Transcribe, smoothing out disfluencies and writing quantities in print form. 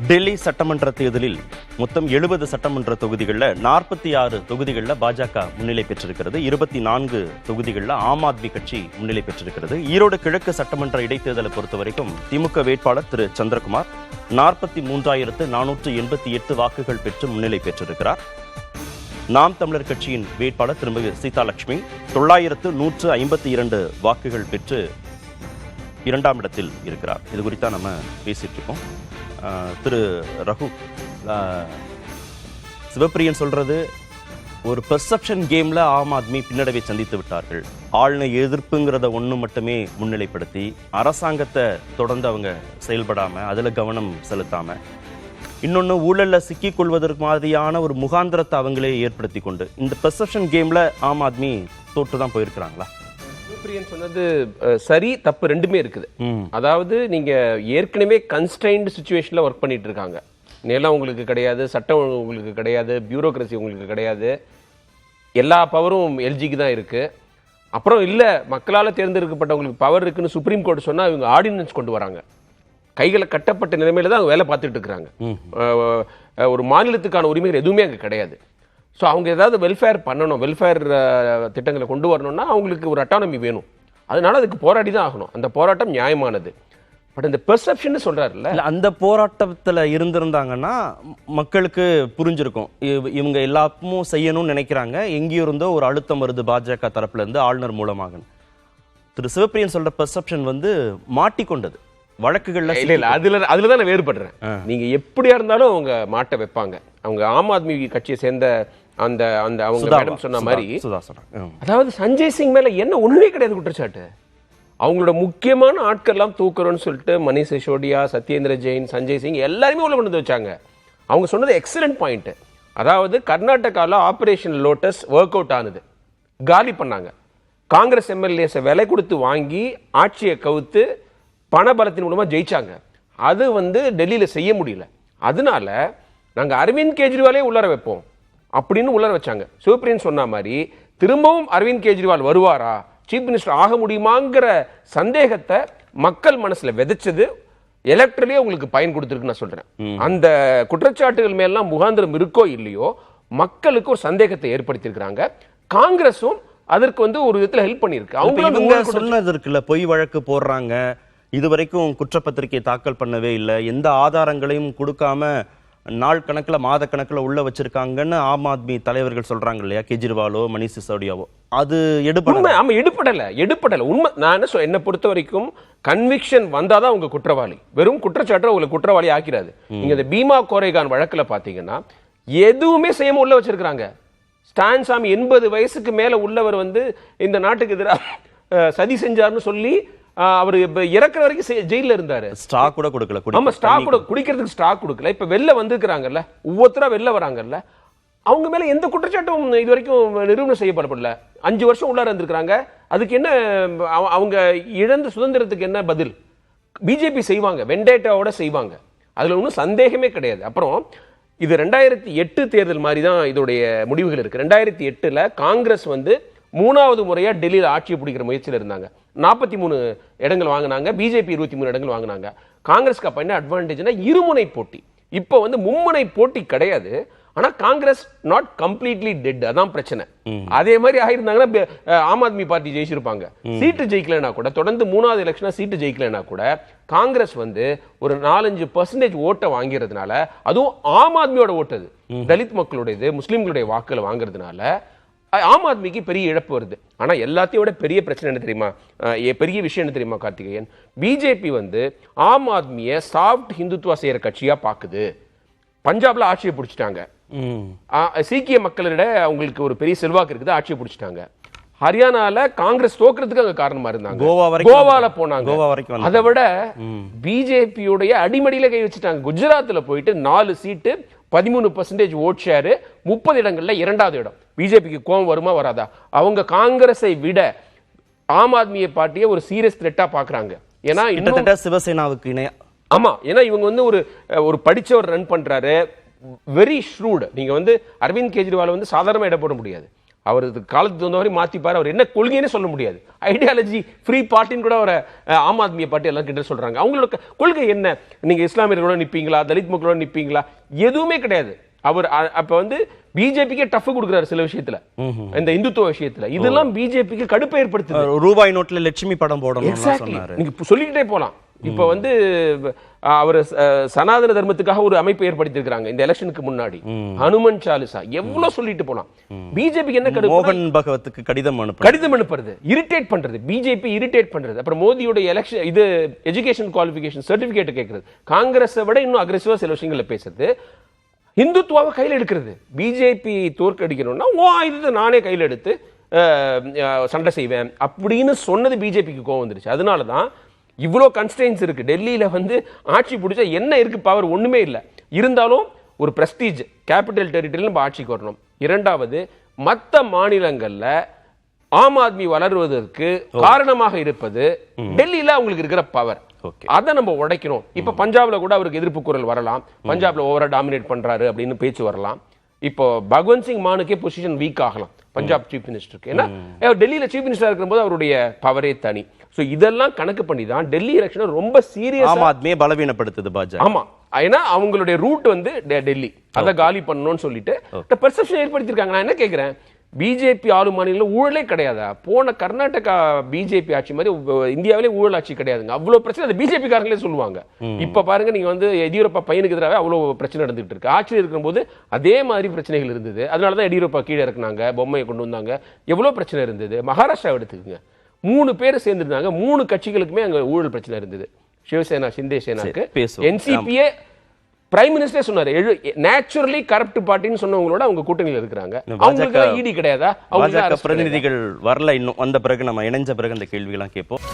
டெல்லி சட்டமன்ற தேர்தலில் மொத்தம் 70 சட்டமன்ற தொகுதிகளில் 46 தொகுதிகளில் பாஜக முன்னிலை பெற்றிருக்கிறது. 24 தொகுதிகளில் ஆம் ஆத்மி கட்சி முன்னிலை பெற்றிருக்கிறது. ஈரோடு கிழக்கு சட்டமன்ற இடைத்தேர்தலை பொறுத்த வரைக்கும் திமுக வேட்பாளர் திரு சந்திரகுமார் 43,488 வாக்குகள் பெற்று முன்னிலை பெற்றிருக்கிறார். நாம் தமிழர் கட்சியின் வேட்பாளர் திருமதி சீதாலட்சுமி 9,152 வாக்குகள் பெற்று இரண்டாம் இடத்தில் இருக்கிறார். இது குறித்தா நம்ம பேசிட்டு இருக்கோம். திரு ரகு, சிவப்பிரியன் சொல்றது ஒரு பெர்செப்ஷன் கேம்ல ஆம் ஆத்மி பின்னடைவை சந்தித்து விட்டார்கள். ஆளுநர் எதிர்ப்புங்கிறத ஒன்று மட்டுமே முன்னிலைப்படுத்தி அரசாங்கத்தை தொடர்ந்து அவங்க செயல்படாம அதுல கவனம் செலுத்தாம இன்னொன்று ஊழல்ல சிக்கிக் கொள்வதற்கு மாதிரியான ஒரு முகாந்திரத்தை அவங்களே ஏற்படுத்தி கொண்டு இந்த பெர்செப்ஷன் கேம்ல ஆம் ஆத்மி தோற்று தான் போயிருக்கிறாங்களா? சொன்னது சரி தப்பு ரெண்டுமே இருக்குது. அதாவது நீங்க ஏற்கனவே கன்ஸ்ட்ரைன்டு சிச்சுவேஷன்ல ஒர்க் பண்ணிட்டு இருக்காங்க. நிலம் உங்களுக்கு கிடையாது, சட்டம் உங்களுக்கு கிடையாது, பியூரோக்ரசி உங்களுக்கு கிடையாது, எல்லா பவரும் எல்ஜிக்கு தான் இருக்கு. அப்புறம் இல்ல மக்களால் தேர்ந்தெடுக்கப்பட்டவங்களுக்கு பவர் இருக்குன்னு சுப்ரீம் கோர்ட் சொன்னா இவங்க ஆர்டினன்ஸ் கொண்டு வராங்க. கைகளை கட்டப்பட்ட நிலைமையில தான் அவங்க வேலை பார்த்துட்டு இருக்கிறாங்க. ஒரு மாநிலத்துக்கான உரிமைகள் எதுவுமே அங்கே கிடையாது. ஸோ அவங்க ஏதாவது வெல்ஃபேர் பண்ணணும், வெல்ஃபேர் திட்டங்களை கொண்டு வரணும்னா அவங்களுக்கு ஒரு அட்டானமி வேணும். அதனால அதுக்கு போராடி தான் ஆகணும். அந்த போராட்டம் நியாயமானது. பட் இந்த பெர்செப்ஷன் சொல்றாருல்ல, அந்த போராட்டத்தில் இருந்திருந்தாங்கன்னா மக்களுக்கு புரிஞ்சிருக்கும். இவங்க எல்லாமும் செய்யணும்னு நினைக்கிறாங்க, எங்கேயோ இருந்தோ ஒரு அழுத்தம் வருது பாஜக தரப்புல இருந்து ஆளுநர் மூலமாக. திரு சிவப்பிரியன் சொல்ற பெர்செப்ஷன் மாட்டிக்கொண்டது வழக்குகள்ல. இல்ல அதுல தான் நான் வேறுபடுறேன். நீங்க எப்படியா இருந்தாலும் அவங்க மாட்ட வைப்பாங்க. அவங்க ஆம் ஆத்மி கட்சியை சேர்ந்த அந்த அந்த அவங்க மேடம் சொன்ன மாதிரி, அதாவது சஞ்சய் சிங் மேல என்ன ஒண்ணுமே கிடையாது குற்றச்சாட்டு. அவங்களோட முக்கியமான ஆட்கள் எல்லாம் தூக்குறோன்னு சொல்லிட்டு மணிஷ் சிசோடியா, சத்யேந்திர ஜெயின், சஞ்சய் சிங் எல்லாருமே உள்ள கொண்டு வந்து வச்சாங்க. அவங்க சொன்னது எக்ஸலண்ட் பாயிண்ட். அதாவது கர்நாடகாவில் ஆபரேஷன் லோட்டஸ் ஒர்க் அவுட் ஆனது, காலி பண்ணாங்க. காங்கிரஸ் எம்எல்ஏஸ் விலை கொடுத்து வாங்கி ஆட்சியை கவுத்து பணபலத்தின் மூலமா ஜெயிச்சாங்க. அது டெல்லியில செய்ய முடியல. அதனால நாங்க அரவிந்த் கெஜ்ரிவாலே உள்ளர வைப்போம் அப்படின்னு உள்ளர வச்சாங்க. சிவப்பிரியன் சொன்ன மாதிரி திரும்பவும் அரவிந்த் கெஜ்ரிவால் வருவாரா, சீஃப் மினிஸ்டர் ஆக முடியுமாங்கிற சந்தேகத்தை மக்கள் மனசுல விதைச்சது எலக்ட்ரலே உங்களுக்கு பயன் கொடுத்துருக்கு நான் சொல்றேன். அந்த குற்றச்சாட்டுகள் மேலாம் முகாந்திரம் இருக்கோ இல்லையோ மக்களுக்கு ஒரு சந்தேகத்தை ஏற்படுத்தி இருக்கிறாங்க. காங்கிரஸும் அதற்கு ஒரு விதத்துல ஹெல்ப் பண்ணிருக்கு. அவங்க சொன்னதற்குல பொய் வழக்கு போடுறாங்க, இதுவரைக்கும் குற்றப்பத்திரிகை தாக்கல் பண்ணவே இல்லை, எந்த ஆதாரங்களையும் கொடுக்காம நாள் கணக்கில் மாத கணக்கில் உள்ள வச்சிருக்காங்கன்னு ஆம் ஆத்மி தலைவர்கள் சொல்றாங்க இல்லையா, கெஜ்ரிவாலோ மணிஷ் சிசோடியாவோ. அது எடுப்படல உண்மை. நான் என்ன பொறுத்த வரைக்கும் கன்விக்ஷன் வந்தாதான் உங்க குற்றவாளி. வெறும் குற்றச்சாட்டு உங்களை குற்றவாளி ஆக்கிறாது. நீங்க இந்த பீமா கோரேகான் வழக்குல பாத்தீங்கன்னா எதுவுமே செய்யாம உள்ள வச்சிருக்காங்க. ஸ்டான் சாமி 80 வயசுக்கு மேல உள்ளவர் இந்த நாட்டுக்கு எதிராக சதி செஞ்சார்னு சொல்லி அவர் இறக்குற வரைக்கும் ஜெயில இருந்தாரு. ஸ்டாக் கூட கொடுக்கல. ஆமா, ஸ்டாக் கூட குடிக்கிறதுக்கு ஸ்டாக் கொடுக்கல. இப்ப வெளில வந்திருக்கிறாங்கல்ல, ஒவ்வொருத்தரா வெளில வராங்கல்ல, அவங்க மேல எந்த குற்றச்சாட்டும் இது வரைக்கும் நிரூபணம் செய்யப்படப்படல. 5 வருஷம் உள்ளார இருந்திருக்காங்க. அதுக்கு என்ன அவங்க இழந்த சுதந்திரத்துக்கு என்ன பதில்? பிஜேபி செய்வாங்க, வெண்டேட்டாவோட செய்வாங்க, அதுல ஒன்றும் சந்தேகமே கிடையாது. அப்புறம் இது 2008 தேர்தல் மாதிரி தான் இதோடைய முடிவுகள் இருக்கு. 2008 காங்கிரஸ் 3வது முறையா டெல்லியில் ஆட்சியை பிடிக்கிற முயற்சியில் இருந்தாங்க. 43 இடங்கள் வாங்கினாங்க, பிஜேபி 23 இடங்கள் வாங்கினாங்க. காங்கிரஸ்க்கு அப்ப என்ன அட்வான்டேஜ்னா இருமுனை போட்டி. இப்போ மும்முனை போட்டி கிடையாது. ஆனா காங்கிரஸ் நாட் கம்ப்ளீட்லி டெட், அதான் பிரச்சனை. அதே மாதிரி ஆயிருந்தாங்கன்னா ஆம் ஆத்மி பார்ட்டி ஜெயிச்சிருப்பாங்க. சீட்டு ஜெயிக்கலனா கூட, தொடர்ந்து 3வது எலெக்ஷனா சீட்டு ஜெயிக்கலனா கூட காங்கிரஸ் ஒரு 4-5% ஓட்டை வாங்கிறதுனால, அதுவும் ஆம் ஆத்மியோட ஓட்டது தலித் மக்களுடையது, முஸ்லிம்களுடைய வாக்குகளை வாங்குறதுனால ஆம் ஆத்மிக்கு பெரிய இழப்பு வருது. ஆனா எல்லாத்தையும் விட பெரிய பிரச்சனை என்ன தெரியுமா, பெரிய விஷயம் என்ன தெரியுமா கார்த்திகேயன்? பிஜேபி ஆம் ஆத்மியை சாஃப்ட் ஹிந்துத்துவா செய்யற கட்சியா பாக்குது. பஞ்சாப்ல ஆட்சியை பிடிச்சிட்டாங்க. சீக்கிய மக்களிட அவங்களுக்கு ஒரு பெரிய செல்வாக்கு இருக்குது, ஆட்சியை பிடிச்சிட்டாங்க. ஹரியானால காங்கிரஸ் தோக்குறதுக்கு அங்க காரணமா இருந்தாங்க. கோவால போனாங்க. அதை விட பிஜேபியுடைய அடிமடியில கை வச்சுட்டாங்க. குஜராத்ல போயிட்டு 4 சீட்டு 13% ஓட் ஷேர், 30 இடங்கள்ல 2வது இடம். பிஜேபிக்கு கோபம் வருமா வராதா? அவங்க காங்கிரஸை விட ஆம் ஆத்மி பார்ட்டியை ஒரு சீரியஸ் த்ரெட்டா பாக்குறாங்க. ஏன்னா கிட்டத்தட்ட சிவசேனாவுக்கு இணையா. ஆமா, ஏன்னா இவங்க ஒரு படிச்சவர் ரன் பண்றாரு, வெரி ஷ்ரூட். நீங்க அரவிந்த் கெஜ்ரிவால் சாதாரணமா இட போட முடியாது. அவர் காலத்துக்கு தகுந்த மாதிரி மாத்திப்பாரு. அவர் என்ன கொள்கைன்னு சொல்ல முடியாது. ஐடியாலஜி ஃப்ரீ பார்ட்டின்னு கூட அவரை ஆம் ஆத்மி பார்ட்டி எல்லாம் கிட்ட சொல்றாங்க. அவங்களோட கொள்கை என்ன? நீங்க இஸ்லாமியர்களோட நிப்பீங்களா, தலித் மக்களோட நிப்பீங்களா? எதுவுமே கிடையாது. அவர் அப்ப வந்து பிஜேபிக்கே டஃப் கொடுக்குறாரு சில விஷயத்துல, இந்த இந்துத்துவ விஷயத்துல. இதெல்லாம் பிஜேபிக்கு கடுப்பை ஏற்படுத்துது. ரூபாய் நோட்ல லட்சுமி படம் போடணும் சொன்னாரு. நீங்க சொல்லிக்கிட்டே போலாம். இப்ப வந்து அவர் சனாதன தர்மத்துக்காக ஒரு அமைப்பு ஏற்படுத்தியிருக்காங்க இந்த எலெக்ஷனுக்கு முன்னாடி. ஹனுமன் சாலிசா எவ்வளவு சொல்லிட்டு போலாம். பிஜேபிக்கு என்ன கடுப்பு? மோகன் பகவத்துக்கு கடிதம் அனுப்புறது, இரிட்டேட் பண்றது, பிஜேபி இரிட்டேட் பண்றது. அப்புறம் மோடியோட எலெக்ஷன் இது எஜுகேஷன் குவாலிஃபிகேஷன் சர்டிபிகேட் கேட்கறது, காங்கிரஸை விட இன்னும் அக்ரெசிவா சில விஷயங்களை பேசுறது, இந்துத்துவாவை கையில் எடுக்கிறது. பிஜேபி தோற்கடிக்கணும்னா ஆயுதத்தை நானே கையில் எடுத்து சண்டை செய்வேன் அப்படின்னு சொன்னது பிஜேபிக்கு கோவம் வந்துருச்சு. அதனாலதான் இவ்வளோ கன்ஸ்டன்ஸ் இருக்கு. டெல்லியில வந்து ஆட்சி பிடிச்சா என்ன இருக்கு? பவர் ஒண்ணுமே இல்லை. இருந்தாலும் ஒரு பிரஸ்டீஜ், கேபிட்டல் டெரிட்டரியில் நம்ம ஆட்சிக்கு வரணும். இரண்டாவது, மற்ற மாநிலங்கள்ல ஆம் ஆத்மி வளருவதற்கு காரணமாக இருப்பது டெல்லியில அவங்களுக்கு இருக்கிற பவர். அதை நம்ம உடைக்கணும். இப்ப பஞ்சாப்ல கூட அவருக்கு எதிர்ப்பு குரல் வரலாம். பஞ்சாப்ல ஓவரா டாமினேட் பண்றாரு அப்படின்னு பேச்சு வரலாம். இப்போ பகவந்த் சிங் மானுக்கே பொசிஷன் வீக் ஆகலாம் பஞ்சாப் சீஃப் மினிஸ்டருக்கு. ஏன்னா டெல்லியில சீஃப் மினிஸ்டர் இருக்கும்போது அவருடைய பவரே தனி. சோ இதெல்லாம் கணக்கு பண்ணி தான் டெல்லி எலெக்ஷன் ரொம்ப சீரியஸ். ஆம் ஆத்மியை பலவீனப்படுத்துது பாஜக. ஆமா, ஏன்னா அவங்களுடைய ரூட் வந்து டெல்லி, அதை காலி பண்ணணும்னு சொல்லிட்டு பெர்செப்ஷன் ஏற்படுத்திருக்காங்க. நான் என்ன கேட்கிறேன், பிஜேபி ஆளும் மாநிலம் ஊழலே கிடையாதா? போன கர்நாடகா பிஜேபி ஆட்சி மாதிரி இந்தியாவிலே ஊழல் ஆட்சி கிடையாதுங்க. அவ்வளவு பிரச்சனை அது பிஜேபி காரங்களே சொல்லுவாங்க. இப்ப பாருங்க, நீங்க வந்து எடியூரப்பா பையனுக்கு எதிராக அவ்வளவு பிரச்சனை நடந்துட்டு இருக்கு. ஆட்சியில் இருக்கும்போது அதே மாதிரி பிரச்சனைகள் இருந்தது. அதனாலதான் எடியூரப்பா கீழே இறக்குனாங்க, பொம்மையை கொண்டு வந்தாங்க. எவ்வளவு பிரச்சனை இருந்தது. மகாராஷ்டிரா எடுத்துக்கங்க, 3 பேர் சேர்ந்திருந்தாங்க. 3 கட்சிகளுக்குமே அங்க ஊழல் பிரச்சனை இருந்தது. சிவசேனா, சிந்தே சேனாக்கு, என்சிபியே பிரைம் மினிஸ்டர் சொன்னாரு நேச்சுரலி கரப்ட் பார்ட்டின்னு சொன்னவங்களோட அவங்க கூட்டணியில் இருக்கிறாங்க. அவங்களுக்கு ஈடி கிடையாதா? அவங்க பிரதிநிதிகள் வரல. இன்னும் வந்த பிறகு நம்ம இணைஞ்ச பிறகு அந்த கேள்விகள்லாம் கேட்போம்.